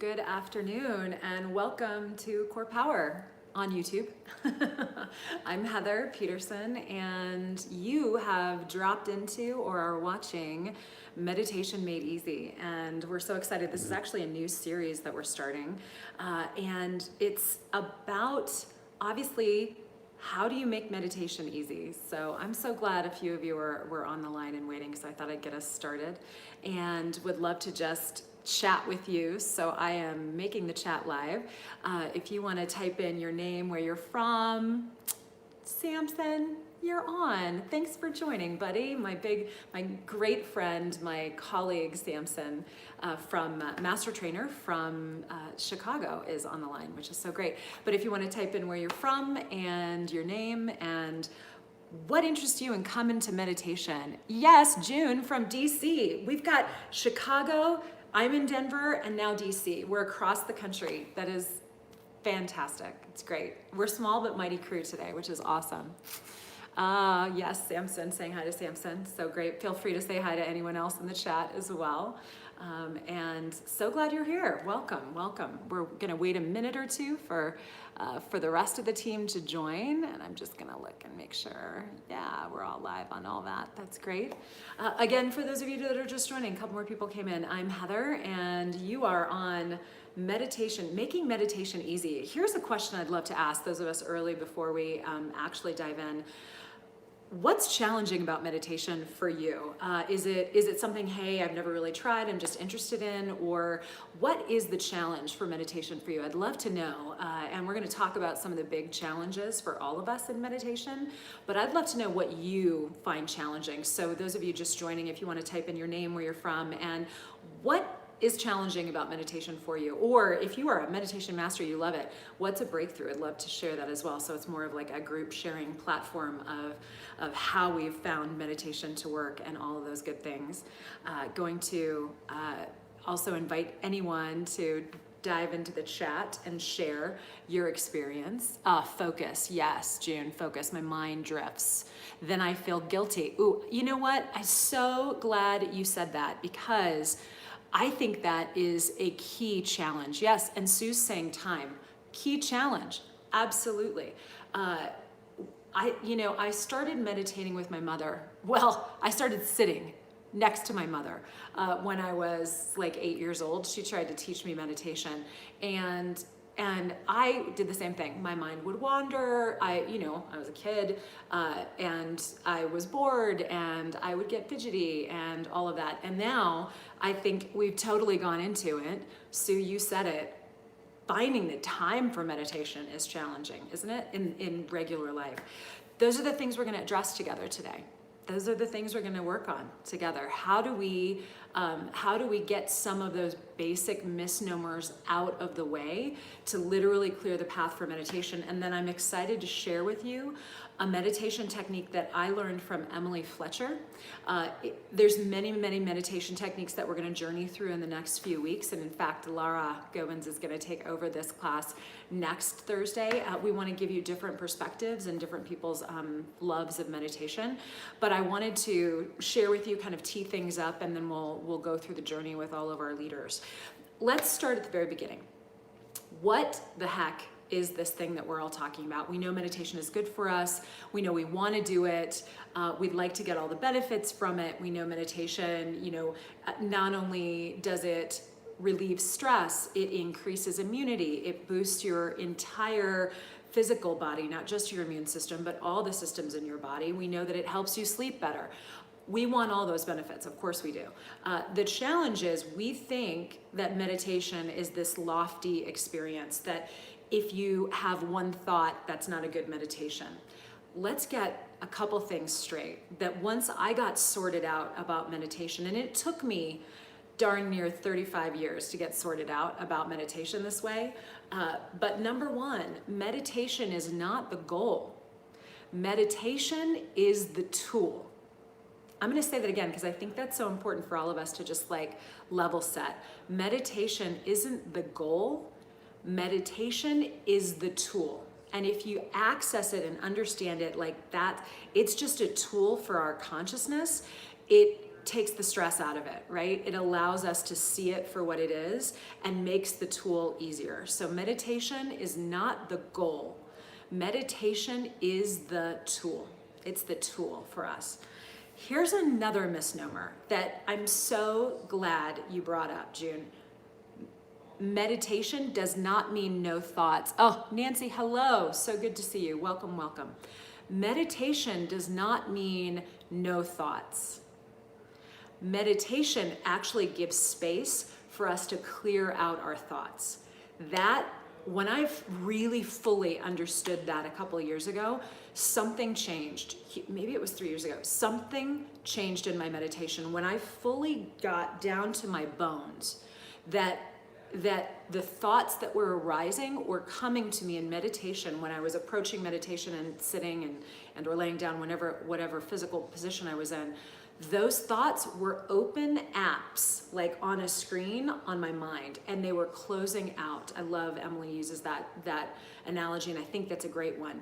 Good afternoon and welcome to CorePower on YouTube. I'm Heather Peterson and you have dropped into or are watching Meditation Made Easy, and we're so excited. This is actually a new series that we're starting and it's about, obviously, how do you make meditation easy? So I'm so glad a few of you were on the line and waiting, because I thought I'd get us started and would love to just chat with you. So I am making the chat live. If you want to type in your name, where you're from, Samson, you're on. Thanks for joining, buddy. My great friend, my colleague Samson from Master Trainer from Chicago is on the line, which is so great. But if you want to type in where you're from and your name and what interests you in coming to meditation. Yes, June from DC. We've got Chicago, I'm in Denver, and now DC. We're across the country. That is fantastic. It's great. We're small but mighty crew today, which is awesome. Yes, Samson, saying hi to Samson. So great. Feel free to say hi to anyone else in the chat as well. And so glad you're here. Welcome, welcome. We're gonna wait a minute or two for the rest of the team to join, and I'm just gonna look and make sure, yeah, we're all live on all that. That's great. Again, for those of you that are just joining, a couple more people came in. I'm Heather, and you are on meditation, making meditation easy. Here's a question I'd love to ask those of us early before we actually dive in. What's challenging about meditation for you? Is it something, hey, I've never really tried, I'm just interested in, or what is the challenge for meditation for you? I'd love to know, and we're gonna talk about some of the big challenges for all of us in meditation, but I'd love to know what you find challenging. So those of you just joining, if you wanna type in your name, where you're from, and what is challenging about meditation for you, or if you are a meditation master, you love it, what's a breakthrough? I'd love to share that as well. So it's more of like a group sharing platform of how we've found meditation to work and all of those good things. Going to also invite anyone to dive into the chat and share your experience. Focus, yes, June, focus. My mind drifts. Then I feel guilty. Ooh, you know what? I'm so glad you said that, because I think that is a key challenge. Yes, and Sue's saying time. Key challenge, absolutely. I started meditating with my mother. Well, I started sitting next to my mother when I was like 8 years old. She tried to teach me meditation, and I did the same thing. My mind would wander. I was a kid, and I was bored, and I would get fidgety and all of that. And now I think we've totally gone into it. Sue, you said it. Finding the time for meditation is challenging, isn't it? In regular life. Those are the things we're going to address together today. Those are the things we're going to work on together. How do we get some of those basic misnomers out of the way to literally clear the path for meditation? And then I'm excited to share with you a meditation technique that I learned from Emily Fletcher. There's many meditation techniques that we're going to journey through in the next few weeks. And in fact, Lara Govins is going to take over this class next Thursday. We want to give you different perspectives and different people's loves of meditation. But I wanted to share with you, kind of tee things up, and then we'll go through the journey with all of our leaders. Let's start at the very beginning. What the heck is this thing that we're all talking about? We know meditation is good for us. We know we want to do it. We'd like to get all the benefits from it. We know meditation, not only does it relieve stress, it increases immunity. It boosts your entire physical body, not just your immune system, but all the systems in your body. We know that it helps you sleep better. We want all those benefits, of course we do. The challenge is we think that meditation is this lofty experience, that if you have one thought, that's not a good meditation. Let's get a couple things straight. That once I got sorted out about meditation, and it took me darn near 35 years to get sorted out about meditation this way, but number one, meditation is not the goal. Meditation is the tool. I'm going to say that again because I think that's so important for all of us to just like level set. Meditation isn't the goal. Meditation is the tool. And if you access it and understand it like that, it's just a tool for our consciousness. It takes the stress out of it, right? It allows us to see it for what it is and makes the tool easier. So meditation is not the goal. Meditation is the tool. It's the tool for us. Here's another misnomer that I'm so glad you brought up, June. Meditation does not mean no thoughts. Oh, Nancy, hello. So good to see you. Welcome, welcome. Meditation does not mean no thoughts. Meditation actually gives space for us to clear out our thoughts. That, when I really fully understood that a couple of years ago, something changed. Maybe it was 3 years ago. Something changed in my meditation when I fully got down to my bones that the thoughts that were arising were coming to me in meditation when I was approaching meditation and sitting and or laying down, whatever physical position I was in. Those thoughts were open apps, like on a screen on my mind, and they were closing out. I love Emily uses that analogy, and I think that's a great one.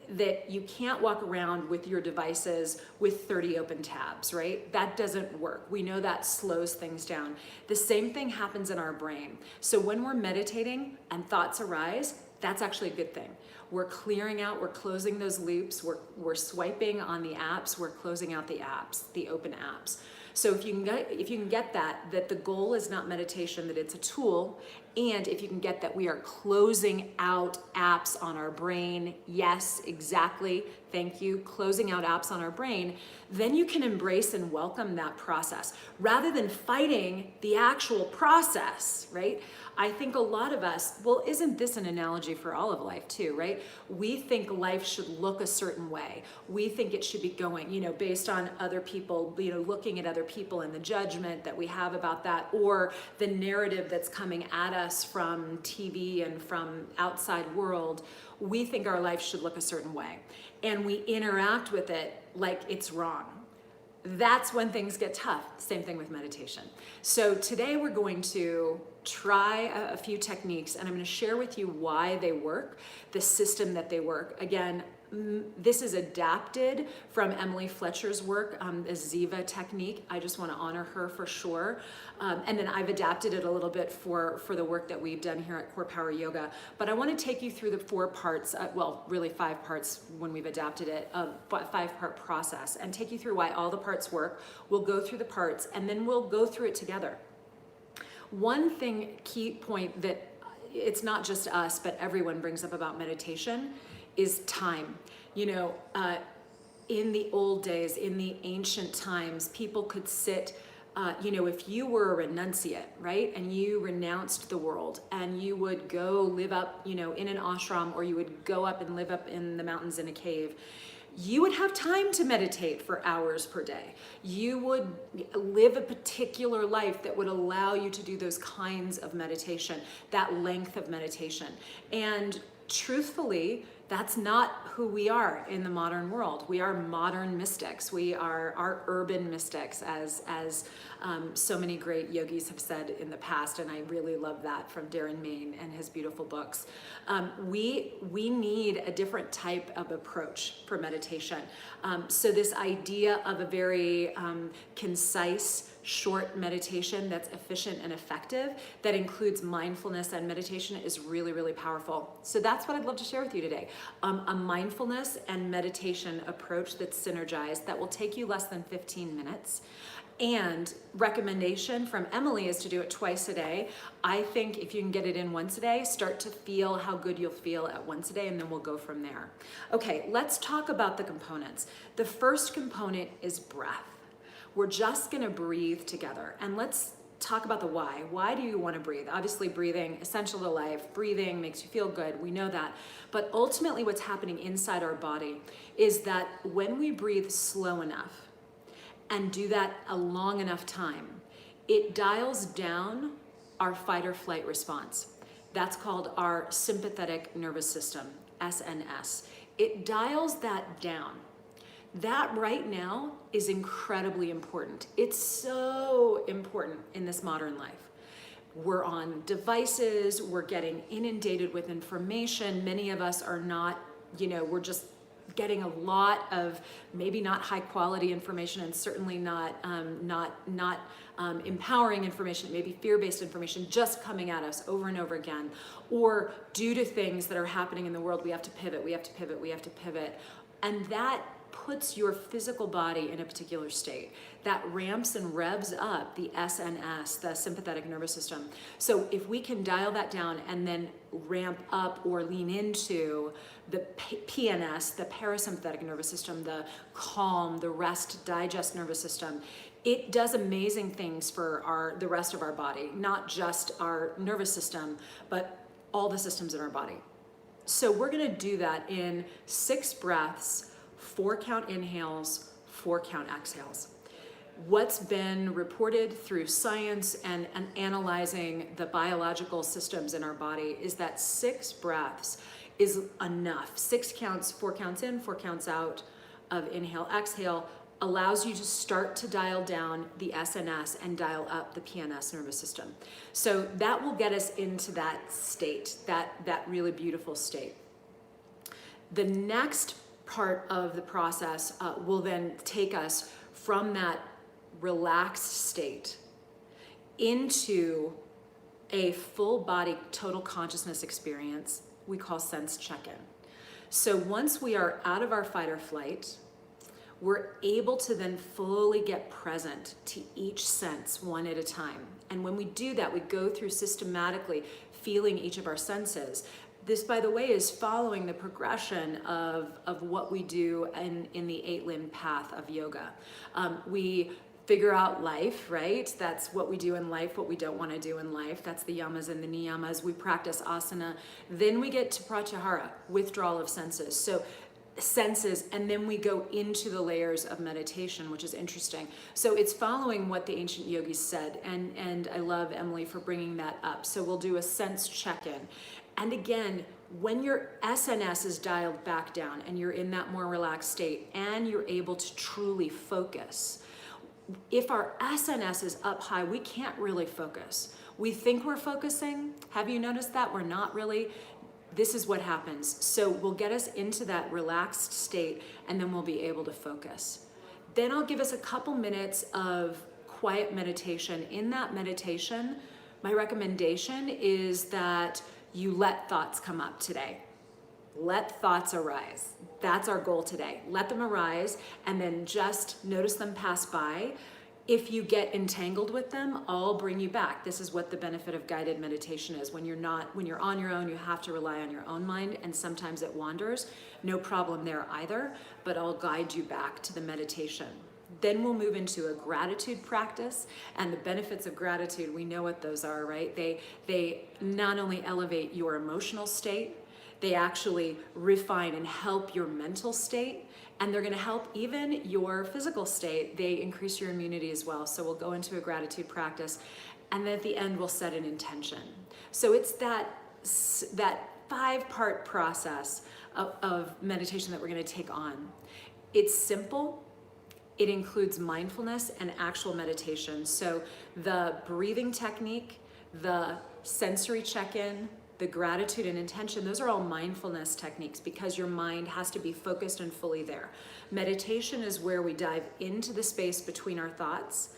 That you can't walk around with your devices with 30 open tabs, right? That doesn't work. We know that slows things down. The same thing happens in our brain. So when we're meditating and thoughts arise, that's actually a good thing. We're clearing out, we're closing those loops, we're swiping on the apps, we're closing out the apps, the open apps. So if you can get that the goal is not meditation, that it's a tool, and if you can get that we are closing out apps on our brain, yes, exactly, thank you, closing out apps on our brain, then you can embrace and welcome that process rather than fighting the actual process, right? I think a lot of us, well, isn't this an analogy for all of life too, right? We think life should look a certain way. We think it should be going, based on other people, looking at other people and the judgment that we have about that, or the narrative that's coming at us from TV and from outside world. We think our life should look a certain way, and we interact with it like it's wrong. That's when things get tough. Same thing with meditation. So today we're going to try a few techniques, and I'm going to share with you why they work, the system that they work. Again, this is adapted from Emily Fletcher's work, the Ziva technique. I just want to honor her for sure. And then I've adapted it a little bit for the work that we've done here at CorePower Yoga. But I want to take you through the 4 parts, really 5 parts when we've adapted it, 5-part process, and take you through why all the parts work. We'll go through the parts, and then we'll go through it together. One key point that it's not just us, but everyone brings up about meditation is time. In the old days, in the ancient times, people could sit, if you were a renunciate, right, and you renounced the world and you would go live up, in an ashram, or you would go up and live up in the mountains in a cave, you would have time to meditate for hours per day. You would live a particular life that would allow you to do those kinds of meditation, that length of meditation. And truthfully, that's not who we are in the modern world. We are modern mystics. We are urban mystics, as so many great yogis have said in the past, and I really love that from Darren Main and his beautiful books. We need a different type of approach for meditation. So this idea of a very concise, short meditation that's efficient and effective, that includes mindfulness and meditation, is really, really powerful. So that's what I'd love to share with you today. A mindfulness and meditation approach that's synergized, that will take you less than 15 minutes. And recommendation from Emily is to do it twice a day. I think if you can get it in once a day, start to feel how good you'll feel at once a day, and then we'll go from there. Okay, let's talk about the components. The first component is breath. We're just gonna breathe together, and let's talk about the why. Why do you want to breathe? Obviously, breathing, essential to life. Breathing makes you feel good. We know that. But ultimately, what's happening inside our body is that when we breathe slow enough and do that a long enough time, it dials down our fight or flight response. That's called our sympathetic nervous system, SNS. It dials that down. That right now is incredibly important. It's so important in this modern life. We're on devices, we're getting inundated with information. Many of us are not, we're just getting a lot of maybe not high quality information, and certainly not empowering information, maybe fear-based information just coming at us over and over again. Or due to things that are happening in the world, we have to pivot, we have to pivot, we have to pivot. And that puts your physical body in a particular state. That ramps and revs up the SNS, the sympathetic nervous system. So if we can dial that down and then ramp up or lean into the PNS, the parasympathetic nervous system, the calm, the rest, digest nervous system, it does amazing things for the rest of our body, not just our nervous system, but all the systems in our body. So we're gonna do that in 6 breaths, 4 count inhales, 4 count exhales. What's been reported through science and analyzing the biological systems in our body is that 6 breaths is enough. 6 counts, 4 counts in, 4 counts out of inhale, exhale, allows you to start to dial down the SNS and dial up the PNS nervous system. So that will get us into that state, that really beautiful state. The next part of the process will then take us from that relaxed state into a full body total consciousness experience we call sense check-in. So once we are out of our fight or flight, we're able to then fully get present to each sense one at a time. And when we do that, we go through systematically feeling each of our senses. This, by the way, is following the progression of what we do in the 8-limb path of yoga. We figure out life, right? That's what we do in life, what we don't want to do in life. That's the yamas and the niyamas. We practice asana. Then we get to pratyahara, withdrawal of senses. So senses, and then we go into the layers of meditation, which is interesting. So it's following what the ancient yogis said, and I love Emily for bringing that up. So we'll do a sense check-in. And again, when your SNS is dialed back down and you're in that more relaxed state and you're able to truly focus, if our SNS is up high, we can't really focus. We think we're focusing. Have you noticed that? We're not really. This is what happens. So we'll get us into that relaxed state and then we'll be able to focus. Then I'll give us a couple minutes of quiet meditation. In that meditation, my recommendation is that you let thoughts come up today. Let thoughts arise. That's our goal today. Let them arise and then just notice them pass by. If you get entangled with them, I'll bring you back. This is what the benefit of guided meditation is. When you're on your own, you have to rely on your own mind, and sometimes it wanders. No problem there either, but I'll guide you back to the meditation. Then we'll move into a gratitude practice, and the benefits of gratitude, we know what those are, right? They not only elevate your emotional state, they actually refine and help your mental state, and they're gonna help even your physical state. They increase your immunity as well. So we'll go into a gratitude practice, and then at the end we'll set an intention. So it's that 5-part process of meditation that we're gonna take on. It's simple. It includes mindfulness and actual meditation. So the breathing technique, the sensory check-in, the gratitude and intention, those are all mindfulness techniques because your mind has to be focused and fully there. Meditation is where we dive into the space between our thoughts.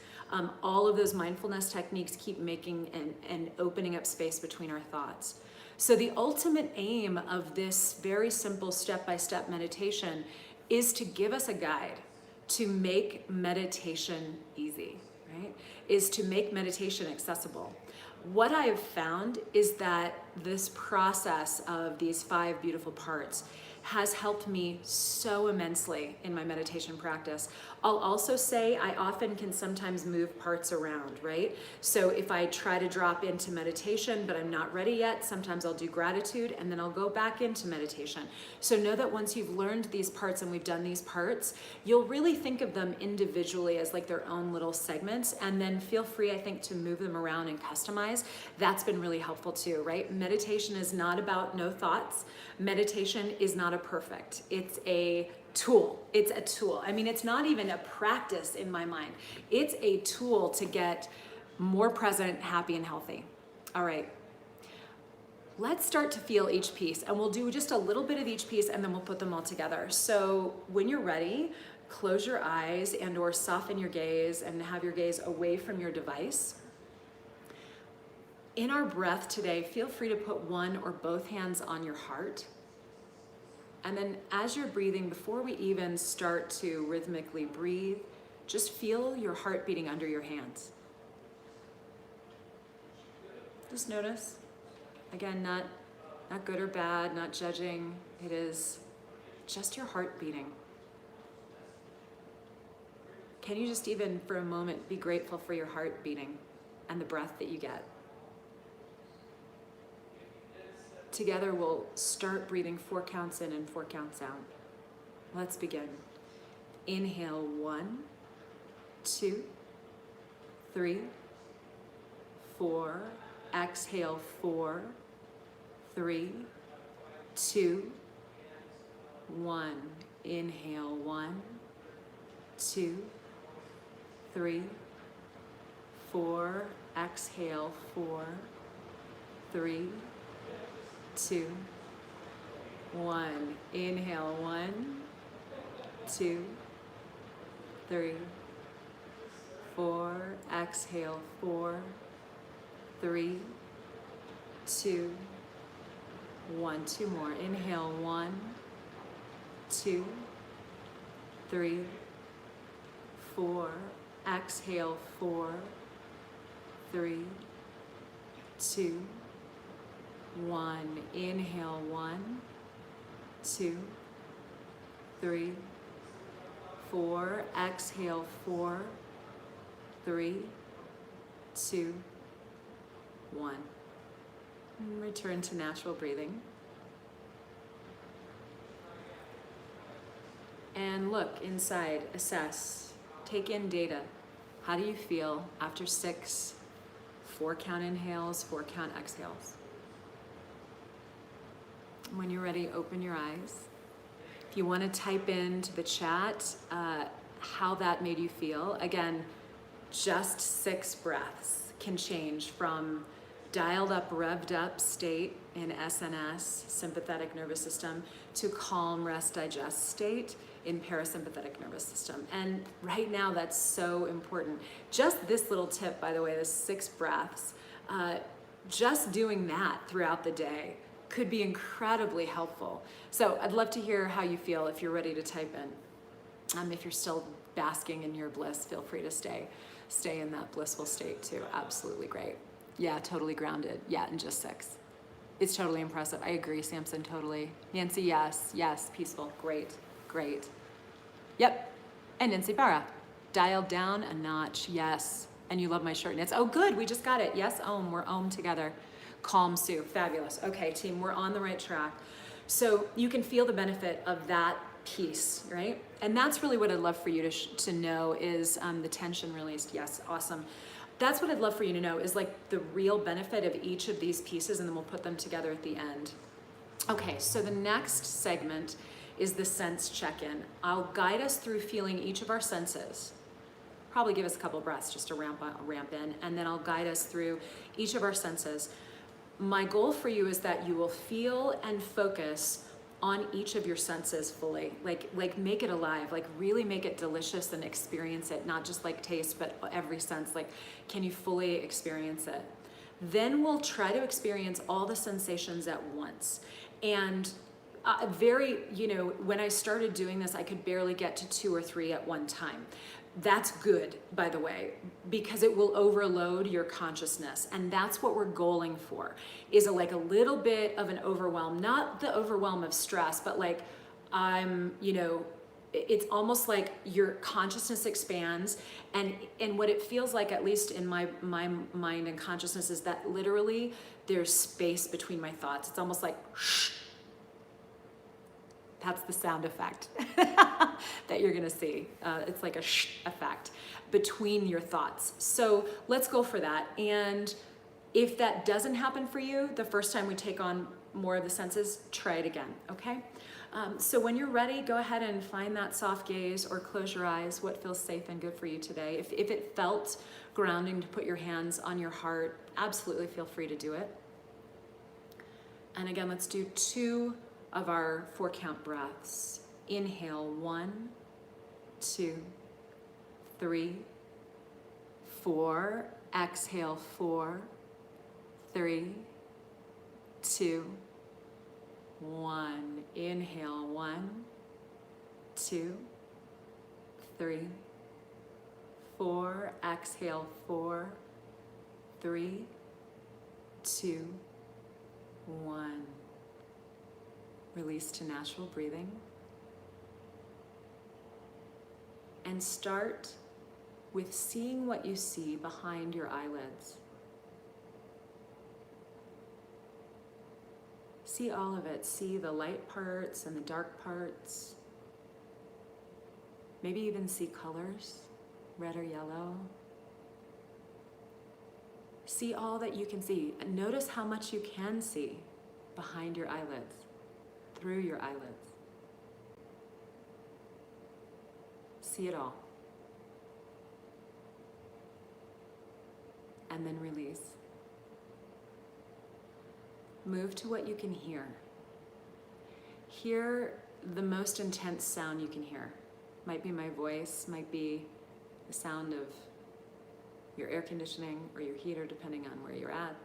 All of those mindfulness techniques keep making and opening up space between our thoughts. So the ultimate aim of this very simple step-by-step meditation is to give us a guide to make meditation easy, right? Is to make meditation accessible. What I have found is that this process of these 5 beautiful parts has helped me so immensely in my meditation practice. I'll also say I often can sometimes move parts around, right? So if I try to drop into meditation, but I'm not ready yet, sometimes I'll do gratitude and then I'll go back into meditation. So know that once you've learned these parts and we've done these parts, you'll really think of them individually as like their own little segments, and then feel free, I think, to move them around and customize. That's been really helpful too, right? Meditation is not about no thoughts. Meditation is not a perfect. It's a tool. It's a tool. I mean, it's not even a practice in my mind. It's a tool to get more present, happy, and healthy. All right. let's start to feel each piece, and we'll do just a little bit of each piece and then we'll put them all together. So when you're ready, close your eyes and or soften your gaze and have your gaze away from your device. In our breath today, feel free to put one or both hands on your heart. And then as you're breathing, before we even start to rhythmically breathe, just feel your heart beating under your hands. Just notice. Again, not good or bad, not judging. It is just your heart beating. Can you just even for a moment be grateful for your heart beating and the breath that you get? Together we'll start breathing 4 counts in and 4 counts out. Let's begin. Inhale 1, 2, 3, 4. Exhale 4, 3, 2, 1. Inhale 1, 2, 3, 4. Exhale 4, 3, 2, 1. Inhale 1, 2, 3, 4. Exhale 4, 3, 2, 1. 2 more. Inhale 1, 2, 3, 4. Exhale 4, 3, 2, 1. Inhale 1, 2, 3, 4. Exhale 4, 3, 2, 1. And return to natural breathing. And look inside, assess, take in data. How do you feel after 6 4-count inhales, 4-count exhales? When you're ready, open your eyes. If you want to type into the chat how that made you feel, again, just 6 breaths can change from dialed up, revved up state in SNS, sympathetic nervous system, to calm, rest, digest state in parasympathetic nervous system. And right now that's so important. Just this little tip, by the way, the 6 breaths, just doing that throughout the day could be incredibly helpful. So I'd love to hear how you feel if you're ready to type in. If you're still basking in your bliss, feel free to stay in that blissful state too. Absolutely great. Yeah, totally grounded. Yeah, in just 6. It's totally impressive. I agree, Samson, totally. Nancy, yes, peaceful, great. Yep, and Nancy Barra, dialed down a notch, yes. And you love my shirt knits. Oh, good, we just got it. Yes, we're together. Calm Sue, fabulous. Okay, team, we're on the right track. So you can feel the benefit of that piece, right? And that's really what I'd love for you to know is the tension released. Yes, awesome. That's what I'd love for you to know is like the real benefit of each of these pieces, and then we'll put them together at the end. Okay, so the next segment is the sense check-in. I'll guide us through feeling each of our senses. Probably give us a couple of breaths just to ramp in, and then I'll guide us through each of our senses. My goal for you is that you will feel and focus on each of your senses fully, like make it alive, like really make it delicious and experience it, not just like taste, but every sense, like can you fully experience it? Then we'll try to experience all the sensations at once. And when I started doing this, I could barely get to 2 or 3 at one time. That's good, by the way, because it will overload your consciousness. And that's what we're goaling for, is a little bit of an overwhelm, not the overwhelm of stress, but it's almost like your consciousness expands. And what it feels like, at least in my mind and consciousness, is that literally there's space between my thoughts. It's almost like, shh. That's the sound effect that you're gonna see. It's like a shh effect between your thoughts. So let's go for that. And if that doesn't happen for you, the first time we take on more of the senses, try it again, okay? So when you're ready, go ahead and find that soft gaze or close your eyes, what feels safe and good for you today. If it felt grounding to put your hands on your heart, absolutely feel free to do it. And again, let's do 2 of our 4 count breaths. Inhale, 1, 2, 3, 4. Exhale, 4, 3, 2, 1. Inhale, 1, 2, 3, 4. Exhale, 4, 3, 2, 1. Release to natural breathing. And start with seeing what you see behind your eyelids. See all of it. See the light parts and the dark parts. Maybe even see colors, red or yellow. See all that you can see. And notice how much you can see behind your eyelids, through your eyelids. See it all. And then release. Move to what you can hear. Hear the most intense sound you can hear. Might be my voice, might be the sound of your air conditioning or your heater, depending on where you're at.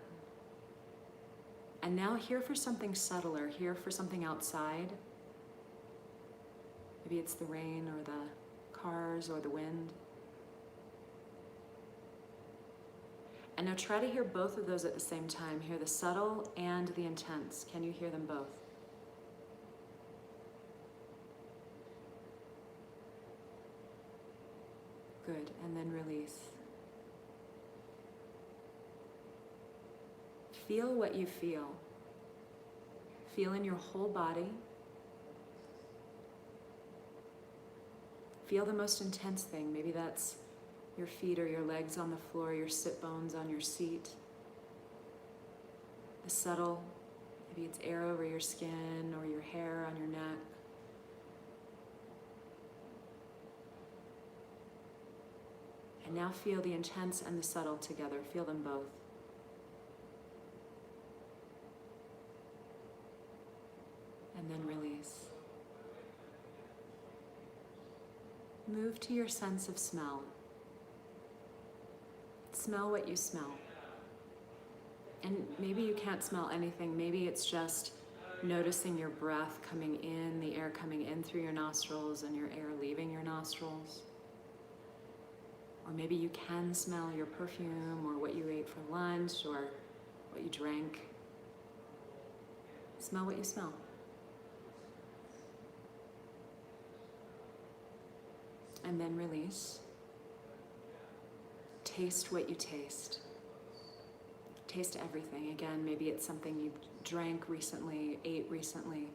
And now hear for something subtler, hear for something outside. Maybe it's the rain or the cars or the wind. And now try to hear both of those at the same time. Hear the subtle and the intense. Can you hear them both? Good, and then release. Feel what you feel. Feel in your whole body. Feel the most intense thing. Maybe that's your feet or your legs on the floor, your sit bones on your seat. The subtle, maybe it's air over your skin or your hair on your neck. And now feel the intense and the subtle together. Feel them both. And then release. Move to your sense of smell. Smell what you smell. And maybe you can't smell anything. Maybe it's just noticing your breath coming in, the air coming in through your nostrils and your air leaving your nostrils. Or maybe you can smell your perfume or what you ate for lunch or what you drank. Smell what you smell. And then release. Taste what you taste. Taste everything. Again, maybe it's something you drank recently, ate recently.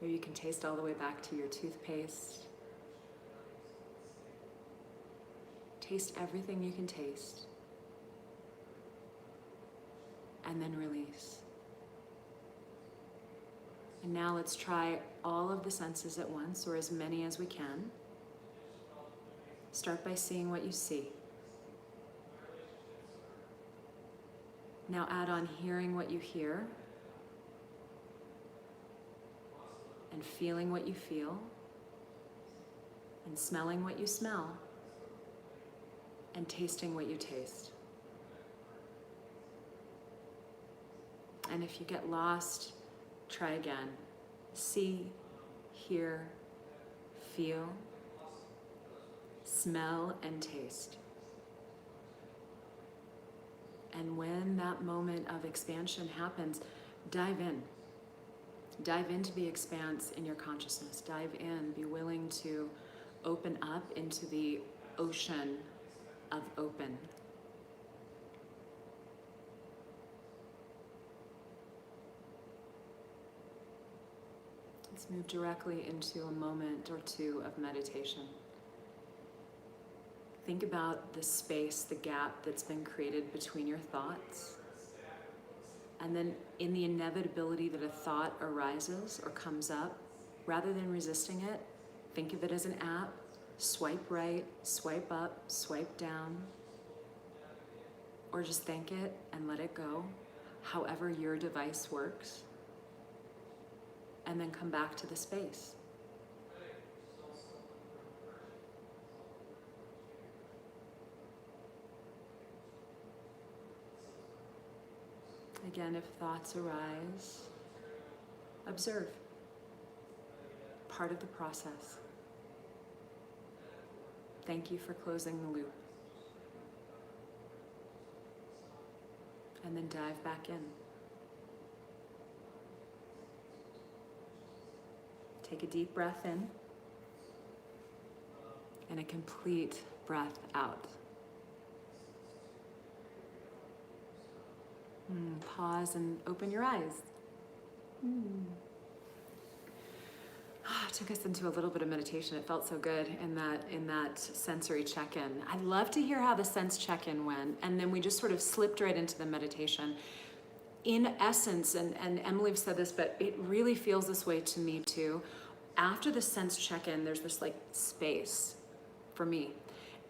Maybe you can taste all the way back to your toothpaste. Taste everything you can taste. And then release. And now let's try all of the senses at once, or as many as we can. Start by seeing what you see. Now add on hearing what you hear, and feeling what you feel, and smelling what you smell, and tasting what you taste. And if you get lost, try again. See, hear, feel, smell, and taste. And when that moment of expansion happens, dive in. Dive into the expanse in your consciousness. Dive in. Be willing to open up into the ocean of open. Let's move directly into a moment or two of meditation. Think about the space, the gap that's been created between your thoughts. And then in the inevitability that a thought arises or comes up, rather than resisting it, think of it as an app. Swipe right, swipe up, swipe down. Or just thank it and let it go. however your device works, and then come back to the space. Again, if thoughts arise, observe. Part of the process. Thank you for closing the loop. And then dive back in. Take a deep breath in and a complete breath out. Pause and open your eyes. It took us into a little bit of meditation. It felt so good in that sensory check-in. I'd love to hear how the sense check-in went, and then we just sort of slipped right into the meditation. In essence, and Emily said this, but it really feels this way to me too. After the sense check-in, there's this like space for me.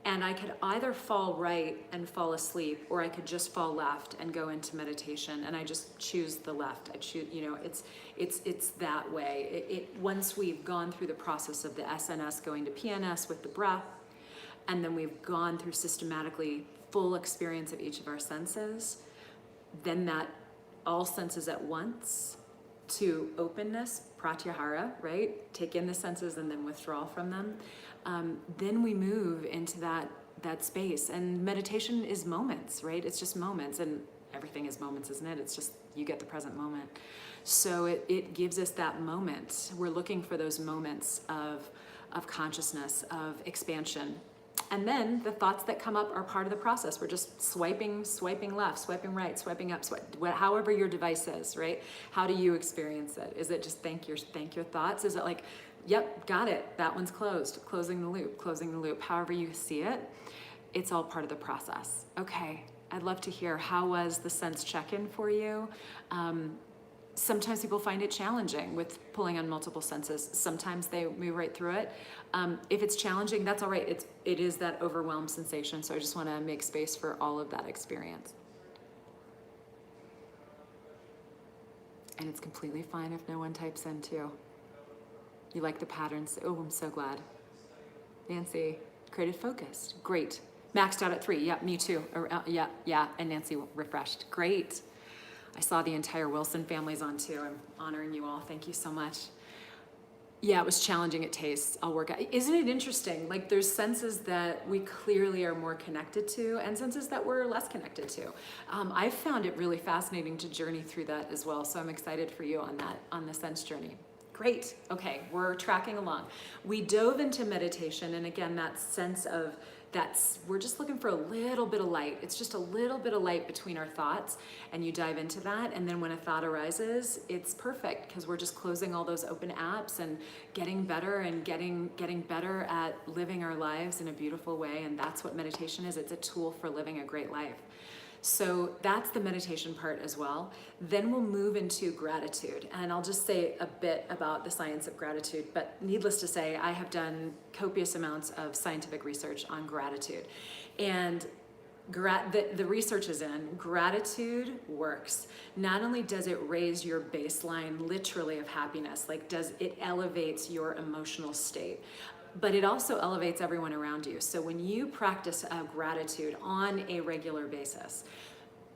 And I could either fall right and fall asleep, or I could just fall left and go into meditation. And I just choose the left. I choose, it's that way. Once we've gone through the process of the SNS going to PNS with the breath, and then we've gone through systematically full experience of each of our senses, then that all senses at once to openness, pratyahara, right? Take in the senses and then withdraw from them. Then we move into that space. And meditation is moments, right? It's just moments, and everything is moments, isn't it? It's just, you get the present moment. So it gives us that moment. We're looking for those moments of consciousness, of expansion. And then the thoughts that come up are part of the process. We're just swiping left, swiping right, swiping up, however your device is, right? How do you experience it? Is it just thank your thoughts? Is it like, yep, got it, that one's closed, closing the loop, however you see it, it's all part of the process. Okay, I'd love to hear, how was the sense check-in for you? Sometimes people find it challenging with pulling on multiple senses. Sometimes they move right through it. If it's challenging, that's all right. It is that overwhelmed sensation. So I just want to make space for all of that experience. And it's completely fine if no one types in too. You like the patterns. Oh, I'm so glad. Nancy, created focused. Great. Maxed out at 3. Yeah, me too. Yeah. And Nancy refreshed. Great. I saw the entire Wilson family's on too. I'm honoring you all. Thank you so much. Yeah, it was challenging at taste. I'll work out. Isn't it interesting? Like there's senses that we clearly are more connected to and senses that we're less connected to. I've found it really fascinating to journey through that as well. So I'm excited for you on the sense journey. Great. Okay, we're tracking along. We dove into meditation, and again, that sense of we're just looking for a little bit of light. It's just a little bit of light between our thoughts, and you dive into that, and then when a thought arises, it's perfect because we're just closing all those open apps and getting better and getting better at living our lives in a beautiful way, and that's what meditation is. It's a tool for living a great life. So that's the meditation part as well. Then we'll move into gratitude. And I'll just say a bit about the science of gratitude, but needless to say, I have done copious amounts of scientific research on gratitude. And the research is in, gratitude works. Not only does it raise your baseline literally of happiness, it elevates your emotional state, but it also elevates everyone around you. So when you practice gratitude on a regular basis,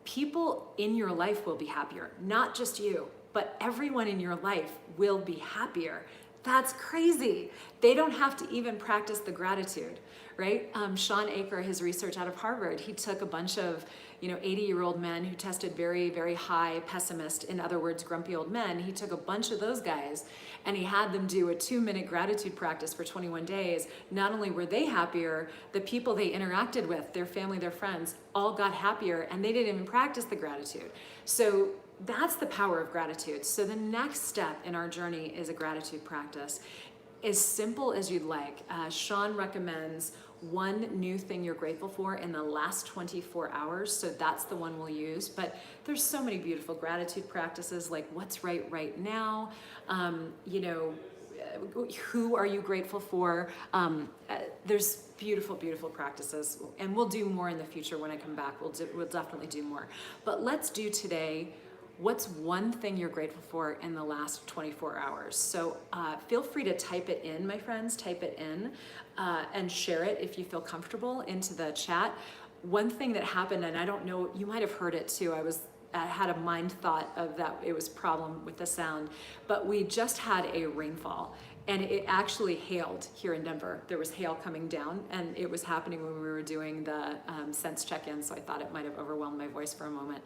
people in your life will be happier. Not just you, but everyone in your life will be happier. That's crazy. They don't have to even practice the gratitude, right? Sean Aker, his research out of Harvard, he took a bunch of 80-year-old men who tested very, very high pessimist, in other words, grumpy old men. He took a bunch of those guys and he had them do a 2-minute gratitude practice for 21 days. Not only were they happier, the people they interacted with, their family, their friends, all got happier, and they didn't even practice the gratitude. So that's the power of gratitude. So the next step in our journey is a gratitude practice. As simple as you'd like. Sean recommends one new thing you're grateful for in the last 24 hours. So that's the one we'll use. But there's so many beautiful gratitude practices, like what's right now. who are you grateful for? There's beautiful, beautiful practices, and we'll do more in the future when I come back. We'll definitely do more. But let's do today, what's one thing you're grateful for in the last 24 hours? So feel free to type it in, my friends, type it in and share it if you feel comfortable into the chat. One thing that happened, and I don't know, you might have heard it too, I had a mind thought of that it was a problem with the sound, but we just had a rainfall and it actually hailed here in Denver. There was hail coming down and it was happening when we were doing the sense check-in, so I thought it might have overwhelmed my voice for a moment.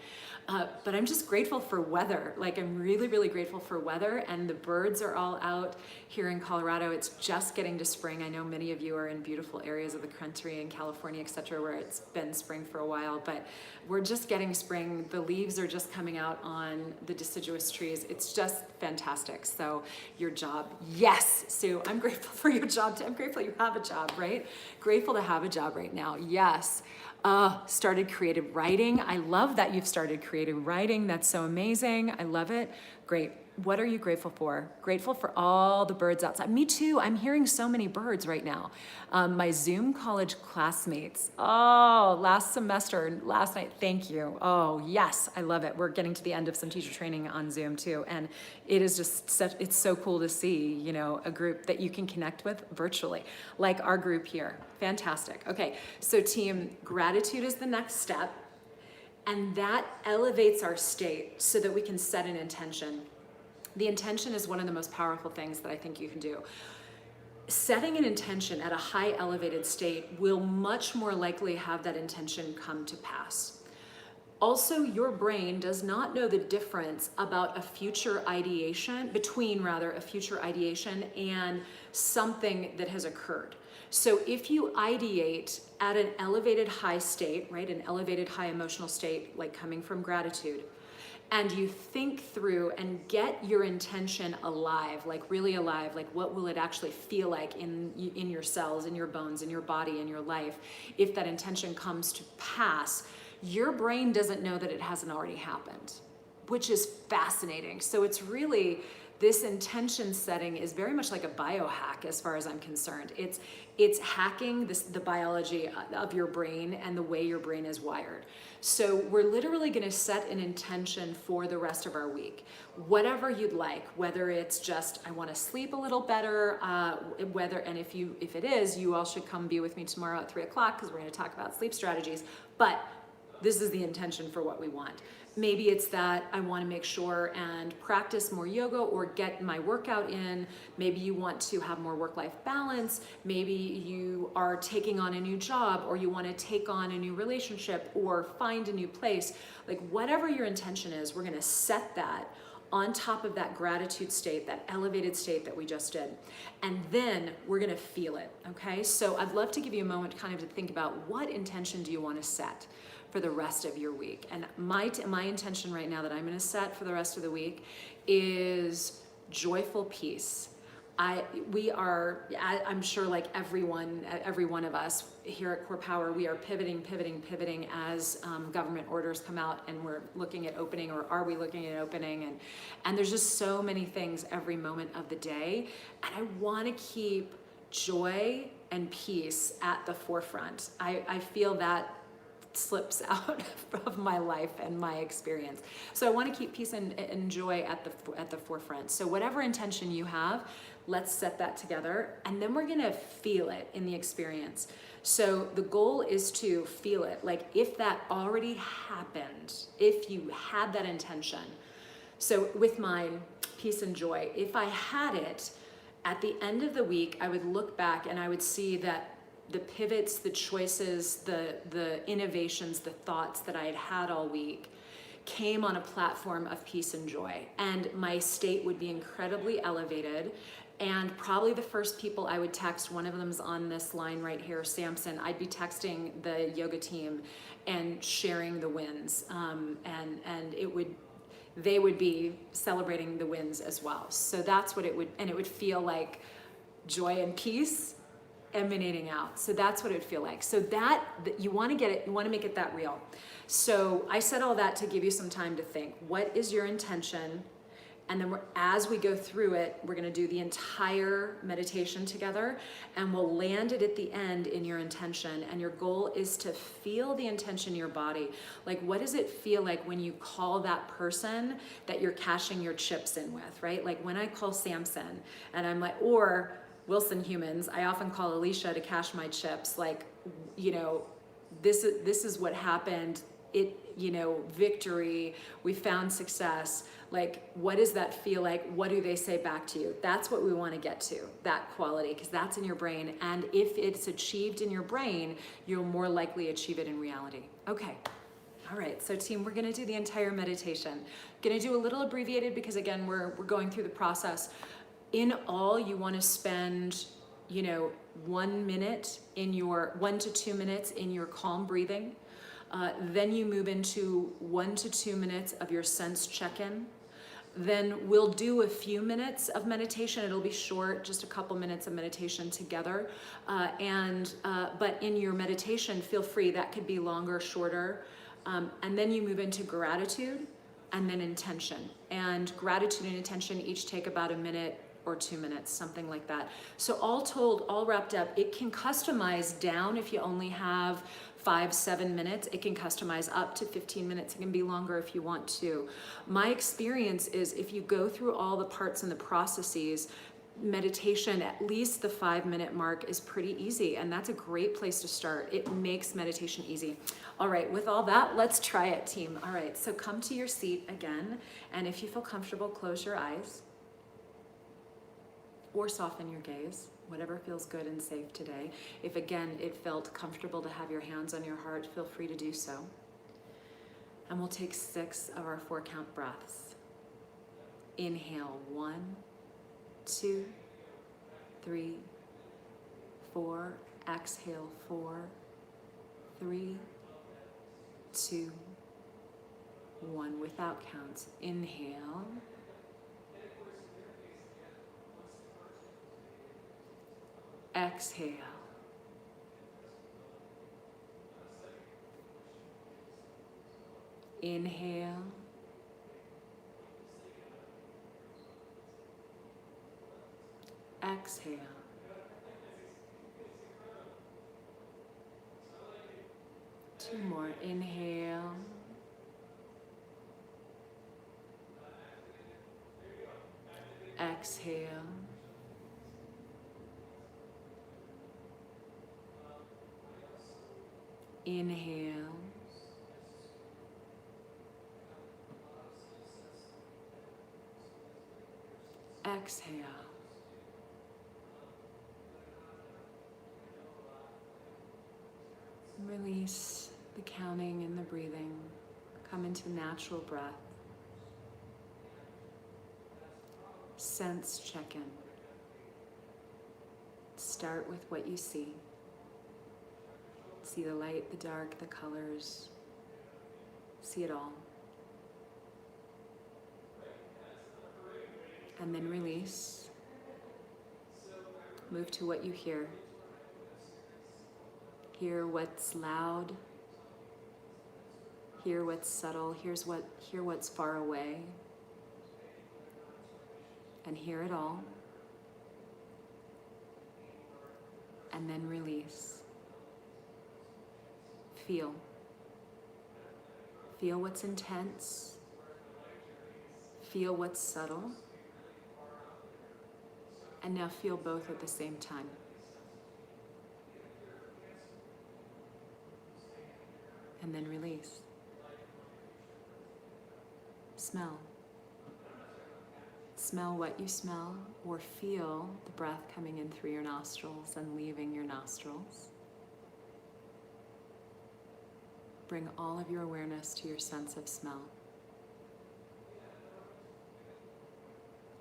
But I'm just grateful for weather. Like, I'm really, really grateful for weather, and the birds are all out here in Colorado. It's just getting to spring. I know many of you are in beautiful areas of the country in California, etc., where it's been spring for a while, but we're just getting spring. The leaves are just coming out on the deciduous trees. It's just fantastic. So your job, yes, Sue, I'm grateful for your job too. I'm grateful you have a job, right? Grateful to have a job right now, yes. Started creative writing. I love that you've started creative writing. That's so amazing. I love it. Great. What are you grateful for? Grateful for all the birds outside. Me too. I'm hearing so many birds right now. My Zoom college classmates. Oh, last semester, last night. Thank you. Oh, yes. I love it. We're getting to the end of some teacher training on Zoom too. And it is just it's so cool to see, you know, a group that you can connect with virtually, like our group here. Fantastic. Okay. So team, gratitude is the next step. And that elevates our state so that we can set an intention. The intention is one of the most powerful things that I think you can do. Setting an intention at a high elevated state will much more likely have that intention come to pass. Also, your brain does not know the difference about a future ideation, a future ideation and something that has occurred. So if you ideate at an elevated high state, right, an elevated high emotional state, like coming from gratitude, and you think through and get your intention alive, like really alive, like what will it actually feel like in your cells, in your bones, in your body, in your life, if that intention comes to pass, your brain doesn't know that it hasn't already happened, which is fascinating. So it's really, this intention setting is very much like a biohack as far as I'm concerned. It's hacking the biology of your brain and the way your brain is wired. So we're literally going to set an intention for the rest of our week, whatever you'd like, whether it's just, I want to sleep a little better, and if it is, you all should come be with me tomorrow at 3:00 because we're going to talk about sleep strategies. But this is the intention for what we want. Maybe it's that I want to make sure and practice more yoga or get my workout in. Maybe you want to have more work-life balance. Maybe you are taking on a new job, or you want to take on a new relationship or find a new place. Like, whatever your intention is, we're going to set that on top of that gratitude state, that elevated state that we just did. And then we're going to feel it, okay? So I'd love to give you a moment kind of to think about, what intention do you want to set for the rest of your week? And my intention right now that I'm going to set for the rest of the week is joyful peace. I'm sure, like every one of us here at CorePower, we are pivoting as government orders come out, and we're looking at opening, or are we looking at opening? And there's just so many things every moment of the day. And I want to keep joy and peace at the forefront. I feel that slips out of my life and my experience. So I want to keep peace and joy at the forefront. So whatever intention you have, let's set that together, and then we're going to feel it in the experience. So the goal is to feel it. Like, if that already happened, if you had that intention. So with mine, peace and joy, if I had it at the end of the week, I would look back and I would see that the pivots, the choices, the innovations, the thoughts that I had all week came on a platform of peace and joy. And my state would be incredibly elevated. And probably the first people I would text, one of them's on this line right here, Samson, I'd be texting the yoga team and sharing the wins. And they would be celebrating the wins as well. So that's what it would feel like, joy and peace emanating out. So that's what it would feel like. So that you want to get it, you want to make it that real. So I said all that to give you some time to think. What is your intention? And then as we go through it, we're gonna do the entire meditation together, and we'll land it at the end in your intention. And your goal is to feel the intention in your body. Like, what does it feel like when you call that person that you're cashing your chips in with, right? Like when I call Samson and I'm like, or Wilson Humans, I often call Alicia to cash my chips. Like, you know, this is what happened. It, you know, victory, we found success. Like, what does that feel like? What do they say back to you? That's what we want to get to, that quality, because that's in your brain. And if it's achieved in your brain, you'll more likely achieve it in reality. Okay. All right, so team, we're gonna do the entire meditation. Gonna do a little abbreviated because again, we're going through the process. In all, you wanna spend, you know, 1 minute in your, 1 to 2 minutes in your calm breathing. Then you move into 1 to 2 minutes of your sense check-in. Then we'll do a few minutes of meditation. It'll be short, just a couple minutes of meditation together. But in your meditation, feel free, that could be longer, shorter. And then you move into gratitude and then intention. And gratitude and intention each take about 1 minute or 2 minutes, something like that. So all told, all wrapped up, it can customize down if you only have 5-7 minutes. It can customize up to 15 minutes. It can be longer if you want to. My experience is if you go through all the parts and the processes, meditation, at least the 5-minute mark is pretty easy. And that's a great place to start. It makes meditation easy. All right, with all that, let's try it, team. All right, so come to your seat again. And if you feel comfortable, close your eyes or soften your gaze, whatever feels good and safe today. If again, it felt comfortable to have your hands on your heart, feel free to do so. And we'll take 6 of our 4-count breaths. Inhale, 1, 2, 3, 4. Exhale, 4, 3, 2, 1. Without counts. Inhale. Exhale. Inhale. Exhale. Two more. Inhale. Exhale. Inhale. Exhale. Release the counting and the breathing. Come into natural breath. Sense check-in. Start with what you see. See the light, the dark, the colors. See it all. And then release. Move to what you hear. Hear what's loud. Hear what's subtle. Hear what's far away. And hear it all. And then release. Feel. Feel what's intense. Feel what's subtle. And now feel both at the same time. And then release. Smell. Smell what you smell, or feel the breath coming in through your nostrils and leaving your nostrils. Bring all of your awareness to your sense of smell.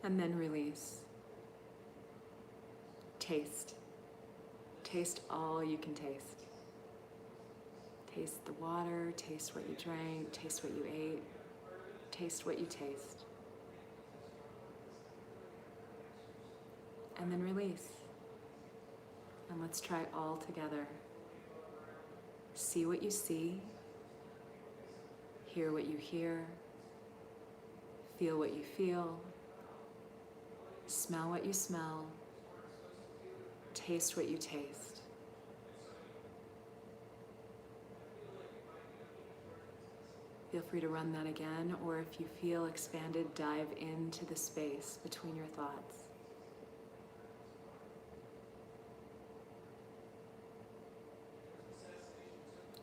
And then release. Taste. Taste all you can taste. Taste the water, taste what you drank, taste what you ate, taste what you taste. And then release. And let's try all together. See what you see. Hear what you hear. Feel what you feel. Smell what you smell. Taste what you taste. Feel free to run that again, or if you feel expanded, dive into the space between your thoughts.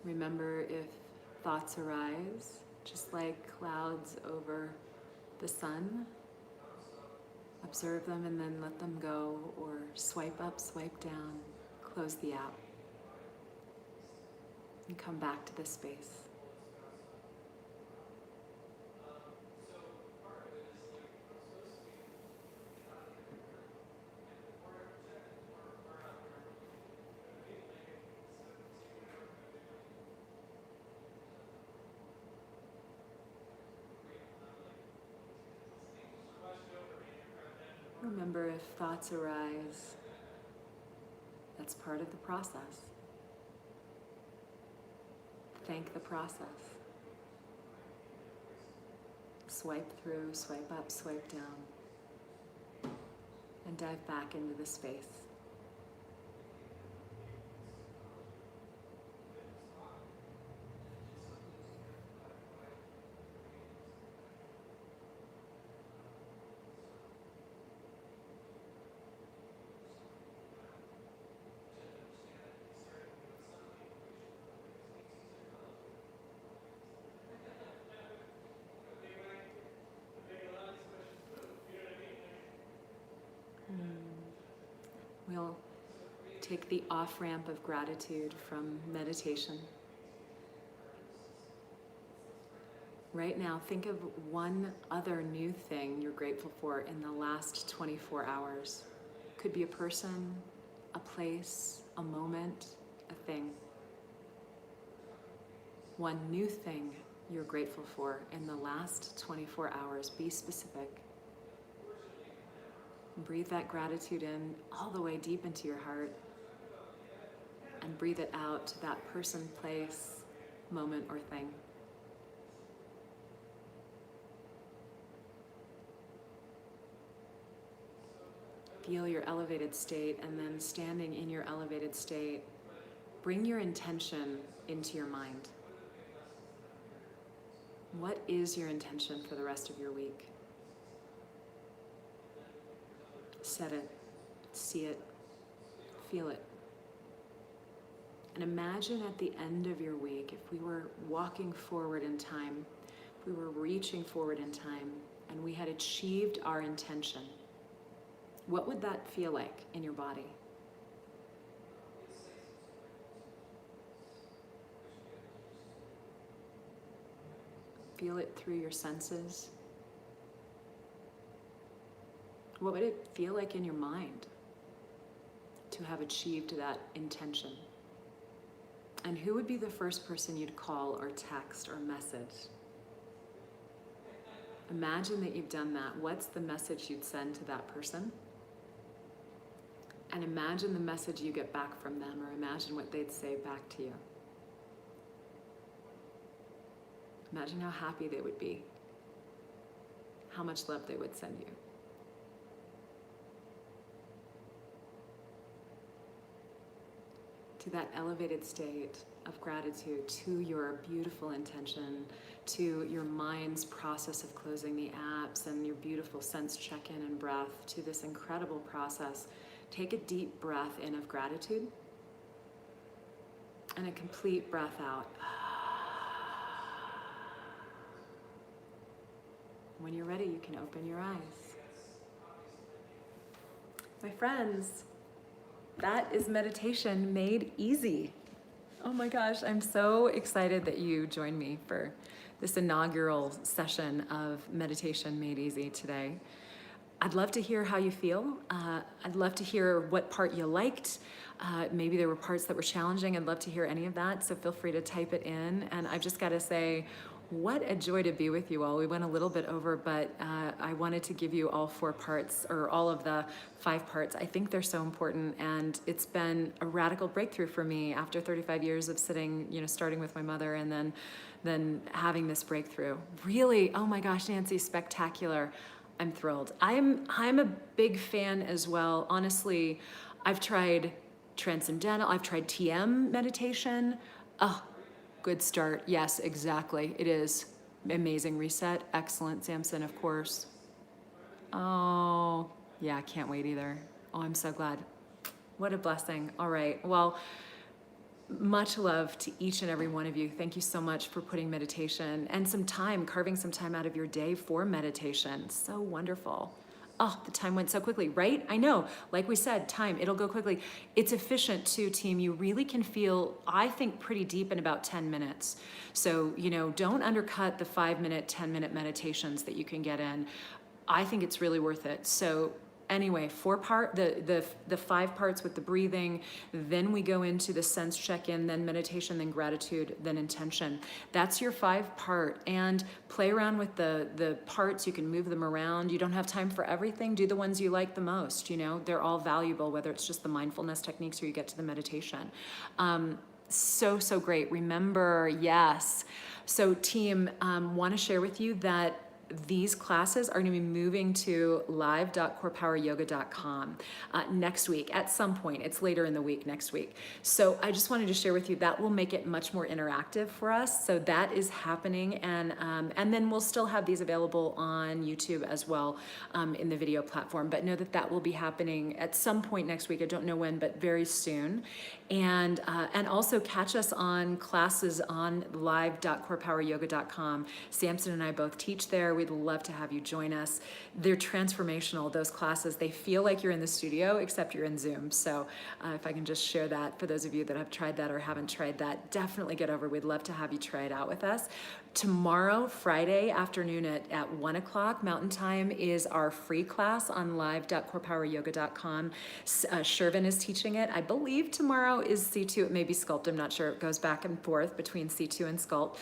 Remember, if thoughts arise, just like clouds over the sun, observe them and then let them go, or swipe up, swipe down, close the app, and come back to this space. Remember, if thoughts arise, that's part of the process. Thank the process. Swipe through, swipe up, swipe down, and dive back into the space. We'll take the off-ramp of gratitude from meditation. Right now, think of one other new thing you're grateful for in the last 24 hours. Could be a person, a place, a moment, a thing. One new thing you're grateful for in the last 24 hours. Be specific. Breathe that gratitude in all the way deep into your heart, and breathe it out to that person, place, moment, or thing. Feel your elevated state, and then standing in your elevated state, bring your intention into your mind. What is your intention for the rest of your week? Set it, see it, feel it. And imagine at the end of your week, if we were walking forward in time, if we were reaching forward in time, and we had achieved our intention, what would that feel like in your body? Feel it through your senses. What would it feel like in your mind to have achieved that intention? And who would be the first person you'd call or text or message? Imagine that you've done that. What's the message you'd send to that person? And imagine the message you get back from them, or imagine what they'd say back to you. Imagine how happy they would be, how much love they would send you. To that elevated state of gratitude, to your beautiful intention, to your mind's process of closing the apps and your beautiful sense check-in and breath, to this incredible process. Take a deep breath in of gratitude and a complete breath out. When you're ready, you can open your eyes. My friends, that is meditation made easy. Oh my gosh, I'm so excited that you joined me for this inaugural session of meditation made easy today. I'd love to hear how you feel. I'd love to hear what part you liked. Maybe there were parts that were challenging. I'd love to hear any of that, so feel free to type it in. And I've just got to say, what a joy to be with you all. We went a little bit over, but I wanted to give you all 4 parts, or all of the 5 parts. I think they're so important, and it's been a radical breakthrough for me after 35 years of sitting, starting with my mother and then having this breakthrough. Really, oh my gosh, Nancy, spectacular. I'm thrilled. I'm a big fan as well. Honestly, I've tried Transcendental, I've tried TM meditation. Oh, good start. Yes, exactly. It is. Amazing reset. Excellent, Samson, of course. Oh, yeah, I can't wait either. Oh, I'm so glad. What a blessing. All right. Well, much love to each and every one of you. Thank you so much for putting meditation and some time, carving some time out of your day for meditation. So wonderful. Oh, the time went so quickly, right? I know. Like we said, time, it'll go quickly. It's efficient too, team. You really can feel, I think, pretty deep in about 10 minutes. So, don't undercut the 5-minute, 10-minute meditations that you can get in. I think it's really worth it. So anyway, the 5 parts with the breathing, then we go into the sense check-in, then meditation, then gratitude, then intention. That's your 5-part, and play around with the parts. You can move them around. You don't have time for everything. Do the ones you like the most. They're all valuable, whether it's just the mindfulness techniques or you get to the meditation. So great. Remember, yes. So team, want to share with you that these classes are going to be moving to live.corepoweryoga.com next week at some point. It's later in the week next week. So I just wanted to share with you that will make it much more interactive for us. So that is happening, and then we'll still have these available on YouTube as well in the video platform. But know that will be happening at some point next week. I don't know when, but very soon. And also catch us on classes on live.corepoweryoga.com. Samson and I both teach there. We'd love to have you join us. They're transformational, those classes. They feel like you're in the studio, except you're in Zoom. So if I can just share that for those of you that have tried that or haven't tried that, definitely get over. We'd love to have you try it out with us. Tomorrow, Friday afternoon at 1 o'clock Mountain Time is our free class on live.corepoweryoga.com. Shervin is teaching it. I believe tomorrow is C2. It may be Sculpt. I'm not sure. It goes back and forth between C2 and Sculpt.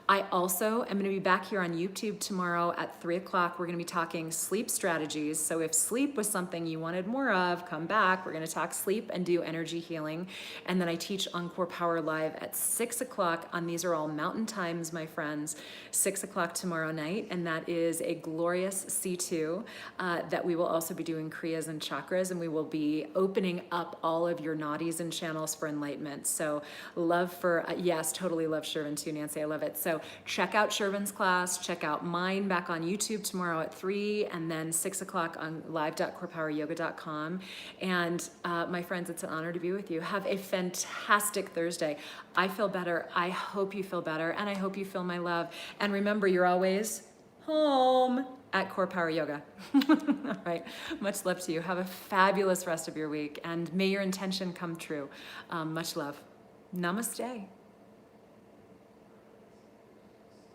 I also am going to be back here on YouTube tomorrow at 3 o'clock. We're going to be talking sleep strategies. So if sleep was something you wanted more of, come back. We're going to talk sleep and do energy healing. And then I teach on CorePower Live at 6 o'clock on, these are all Mountain Times, my friends, 6 o'clock tomorrow night. And that is a glorious C2 that we will also be doing Kriyas and Chakras. And we will be opening up all of your nadis and channels for enlightenment. So love for, yes, totally love Shervin too, Nancy. I love it. So check out Shervin's class, check out mine back on YouTube tomorrow at 3, and then 6 o'clock on live.corepoweryoga.com. And my friends, it's an honor to be with you. Have a fantastic Thursday. I feel better. I hope you feel better, and I hope you feel my love. And remember, you're always home at CorePower Yoga. All right. Much love to you. Have a fabulous rest of your week, and may your intention come true. Much love. Namaste.